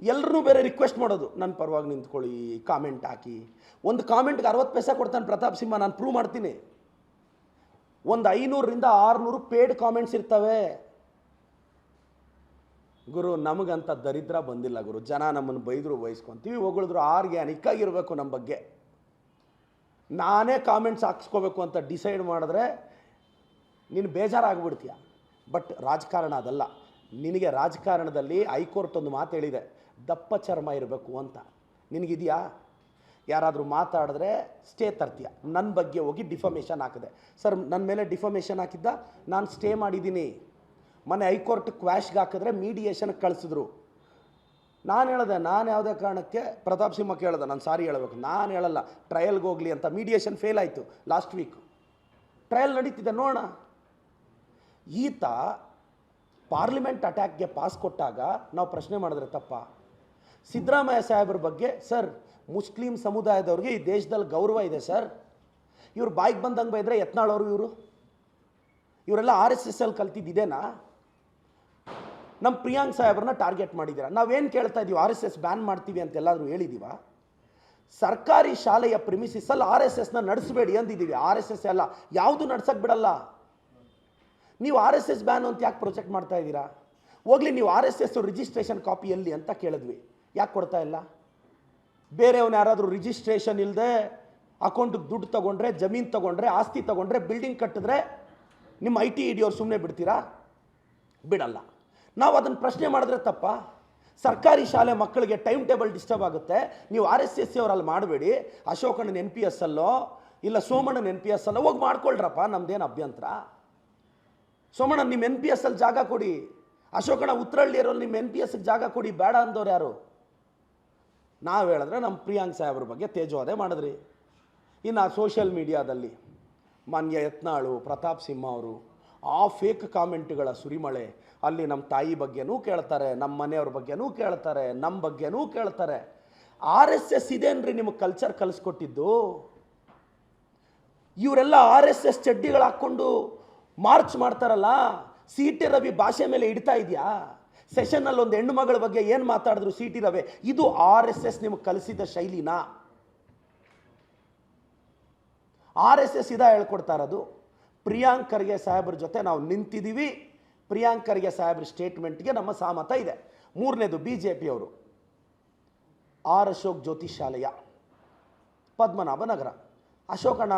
ಎಲ್ಲರೂ ಬೇರೆ ರಿಕ್ವೆಸ್ಟ್ ಮಾಡೋದು, ನನ್ನ ಪರವಾಗಿ ನಿಂತ್ಕೊಳ್ಳಿ, ಕಾಮೆಂಟ್ ಹಾಕಿ. ಒಂದು ಕಾಮೆಂಟ್ಗೆ 60 ಪೈಸೆ ಕೊಡ್ತಾನೆ ಪ್ರತಾಪ್ ಸಿಂಹ, ನಾನು ಪ್ರೂವ್ ಮಾಡ್ತೀನಿ. ಒಂದು 500ರಿಂದ 600 ಪೇಡ್ ಕಾಮೆಂಟ್ಸ್ ಇರ್ತವೆ. ಗುರು ನಮಗಂತ ದರಿದ್ರ ಬಂದಿಲ್ಲ ಗುರು. ಜನ ನಮ್ಮನ್ನು ಬೈದರು ಬಯಸ್ಕೊತೀವಿ, ಹೊಗಳಿದ್ರು ಆರ್ಗ್ಯಾನಿಕ್ ಆಗಿರಬೇಕು ನಮ್ಮ ಬಗ್ಗೆ. ನಾನೇ ಕಾಮೆಂಟ್ಸ್ ಹಾಕ್ಸ್ಕೋಬೇಕು ಅಂತ ಡಿಸೈಡ್ ಮಾಡಿದ್ರೆ ನೀನು ಬೇಜಾರಾಗ್ಬಿಡ್ತೀಯ. ಬಟ್ ರಾಜಕಾರಣ ಅದಲ್ಲ. ನಿನಗೆ ರಾಜಕಾರಣದಲ್ಲಿ ಹೈಕೋರ್ಟ್ ಒಂದು ಮಾತು ಹೇಳಿದೆ, ದಪ್ಪ ಚರ್ಮ ಇರಬೇಕು ಅಂತ. ನಿನಗಿದೆಯಾ? ಯಾರಾದರೂ ಮಾತಾಡಿದ್ರೆ ಸ್ಟೇ ತರ್ತೀಯ. ನನ್ನ ಬಗ್ಗೆ ಹೋಗಿ ಡಿಫಮೇಷನ್ ಹಾಕಿದೆ. ಸರ್ ನನ್ನ ಮೇಲೆ ಡಿಫಮೇಷನ್ ಹಾಕಿದ್ದ, ನಾನು ಸ್ಟೇ ಮಾಡಿದ್ದೀನಿ. ಮೊನ್ನೆ ಹೈಕೋರ್ಟ್ ಕ್ವ್ಯಾಶ್ಗೆ ಹಾಕಿದ್ರೆ ಮೀಡಿಯೇಷನ್ಗೆ ಕಳಿಸಿದ್ರು. ನಾನು ಹೇಳಿದೆ, ನಾನು ಯಾವುದೇ ಕಾರಣಕ್ಕೆ ಪ್ರತಾಪ್ ಸಿಂಹ ಕೇಳಿದೆ, ನಾನು ಸಾರಿ ಹೇಳಬೇಕು, ನಾನು ಹೇಳಲ್ಲ, ಟ್ರಯಲ್ಗೆ ಹೋಗಲಿ ಅಂತ. ಮೀಡಿಯೇಷನ್ ಫೇಲ್ ಆಯಿತು ಲಾಸ್ಟ್ ವೀಕ್. ಟ್ರಯಲ್ ನಡೀತಿದೆ ನೋಡೋಣ. ಈತ ಪಾರ್ಲಿಮೆಂಟ್ ಅಟ್ಯಾಕ್ಗೆ ಪಾಸ್ ಕೊಟ್ಟಾಗ ನಾವು ಪ್ರಶ್ನೆ ಮಾಡಿದ್ರೆ ತಪ್ಪ? ಸಿದ್ದರಾಮಯ್ಯ ಸಾಹೇಬ್ರ ಬಗ್ಗೆ, ಸರ್ ಮುಸ್ಲಿಂ ಸಮುದಾಯದವ್ರಿಗೆ ಈ ದೇಶದಲ್ಲಿ ಗೌರವ ಇದೆ ಸರ್, ಇವ್ರು ಬಾಯಿಗೆ ಬಂದಂಗೆ ಬೈದರೆ ಯತ್ನಾಳವರು ಇವರೆಲ್ಲ RSS ಅಲ್ಲಿ ಕಲ್ತಿದ್ದೇನಾ? ನಮ್ಮ ಪ್ರಿಯಾಂಕ್ ಸಾಹೇಬ್ರನ್ನ ಟಾರ್ಗೆಟ್ ಮಾಡಿದ್ದೀರಾ. ನಾವೇನು ಕೇಳ್ತಾ ಇದ್ದೀವಿ? RSS ಬ್ಯಾನ್ ಮಾಡ್ತೀವಿ ಅಂತ ಎಲ್ಲಾದರೂ ಹೇಳಿದ್ದೀವ? ಸರ್ಕಾರಿ ಶಾಲೆಯ ಪ್ರಿಮಿಸಿಸಲ್ಲಿ RSSನ ನಡೆಸಬೇಡಿ ಅಂದಿದ್ದೀವಿ. RSS ಎಲ್ಲ ಯಾವುದು ನಡ್ಸಕ್ಕೆ ಬಿಡಲ್ಲ. ನೀವು RSS ಬ್ಯಾನ್ ಅಂತ ಯಾಕೆ ಪ್ರೊಜೆಕ್ಟ್ ಮಾಡ್ತಾ ಇದ್ದೀರಾ? ಹೋಗ್ಲಿ, ನೀವು RSS ರಿಜಿಸ್ಟ್ರೇಷನ್ ಕಾಪಿ ಎಲ್ಲಿ ಅಂತ ಕೇಳಿದ್ವಿ, ಯಾಕೆ ಕೊಡ್ತಾ ಇಲ್ಲ? ಬೇರೆಯವನು ಯಾರಾದರೂ ರಿಜಿಸ್ಟ್ರೇಷನ್ ಇಲ್ಲದೆ ಅಕೌಂಟಿಗೆ ದುಡ್ಡು ತೊಗೊಂಡ್ರೆ, ಜಮೀನು ತೊಗೊಂಡ್ರೆ, ಆಸ್ತಿ ತೊಗೊಂಡ್ರೆ, ಬಿಲ್ಡಿಂಗ್ ಕಟ್ಟಿದ್ರೆ ನಿಮ್ಮ IT ಹಿಡಿಯೋರು ಸುಮ್ಮನೆ ಬಿಡ್ತೀರಾ? ಬಿಡಲ್ಲ. ನಾವು ಅದನ್ನು ಪ್ರಶ್ನೆ ಮಾಡಿದ್ರೆ ತಪ್ಪ? ಸರ್ಕಾರಿ ಶಾಲೆ ಮಕ್ಕಳಿಗೆ ಟೈಮ್ ಟೇಬಲ್ ಡಿಸ್ಟರ್ಬ್ ಆಗುತ್ತೆ, ನೀವು RSS ಅವರಲ್ಲಿ ಮಾಡಬೇಡಿ. ಅಶೋಕಣ್ಣನ NPS ಅಲ್ಲೋ ಇಲ್ಲ ಸೋಮಣ್ಣನ NPS ಅಲ್ಲೋ ಹೋಗಿ ಮಾಡ್ಕೊಳ್ರಪ್ಪ, ನಮ್ದೇನು ಅಭ್ಯಂತರ. ಸೋಮಣ್ಣ ನಿಮ್ಮ NPS ಅಲ್ಲಿ ಜಾಗ ಕೊಡಿ, ಅಶೋಕಣ್ಣ ಉತ್ತರಹಳ್ಳಿಯರಲ್ಲಿ ನಿಮ್ಮ NPSಗೆ ಜಾಗ ಕೊಡಿ, ಬೇಡ ಅಂದವ್ರು ಯಾರು? ನಾವು ಹೇಳಿದ್ರೆ ನಮ್ಮ ಪ್ರಿಯಾಂಕ್ ಸಾಹೇಬ್ರ ಬಗ್ಗೆ ತೇಜೋವಧೆ ಮಾಡಿದ್ರಿ. ಇನ್ನು ಸೋಷಿಯಲ್ ಮೀಡಿಯಾದಲ್ಲಿ ಮಾನ್ಯ ಯತ್ನಾಳು, ಪ್ರತಾಪ್ ಸಿಂಹ ಅವರು ಆ ಫೇಕ್ ಕಾಮೆಂಟ್ಗಳ ಸುರಿಮಳೆ. ಅಲ್ಲಿ ನಮ್ಮ ತಾಯಿ ಬಗ್ಗೆನೂ ಕೇಳ್ತಾರೆ, ನಮ್ಮ ಮನೆಯವ್ರ ಬಗ್ಗೆನೂ ಕೇಳ್ತಾರೆ, ನಮ್ಮ ಬಗ್ಗೆನೂ ಕೇಳ್ತಾರೆ. RSS ಇದೇನ್ರಿ ನಿಮಗೆ ಕಲ್ಚರ್ ಕಲಿಸ್ಕೊಟ್ಟಿದ್ದು? ಇವರೆಲ್ಲ RSS ಚಡ್ಡಿಗಳು ಹಾಕ್ಕೊಂಡು ಮಾರ್ಚ್ ಮಾಡ್ತಾರಲ್ಲ, CT ರವಿ ಭಾಷೆ ಮೇಲೆ ಇಡ್ತಾ ಇದೆಯಾ? ಸೆಷನ್ನಲ್ಲಿ ಒಂದು ಹೆಣ್ಣು ಮಗಳ ಬಗ್ಗೆ ಏನು ಮಾತಾಡಿದ್ರು CT ರವಿ, ಇದು RSS ನಿಮಗೆ ಕಲಿಸಿದ ಶೈಲಿನಾ? RSS ಇದ ಹೇಳ್ಕೊಡ್ತಾ ಇರೋದು. ಪ್ರಿಯಾಂಕ್ ಖರ್ಗೆ ಸಾಹೇಬ್ರ ಜೊತೆ ನಾವು ನಿಂತಿದ್ದೀವಿ. ಪ್ರಿಯಾಂಕ್ ಖರ್ಗೆ ಸಾಹೇಬ್ರ ಸ್ಟೇಟ್ಮೆಂಟ್ಗೆ ನಮ್ಮ ಸಹಮತ ಇದೆ. ಮೂರನೇದು BJP ಅವರು R ಅಶೋಕ್ ಜ್ಯೋತಿಷ್ ಶಾಲೆಯ ಪದ್ಮನಾಭನಗರ. ಅಶೋಕಣ್ಣ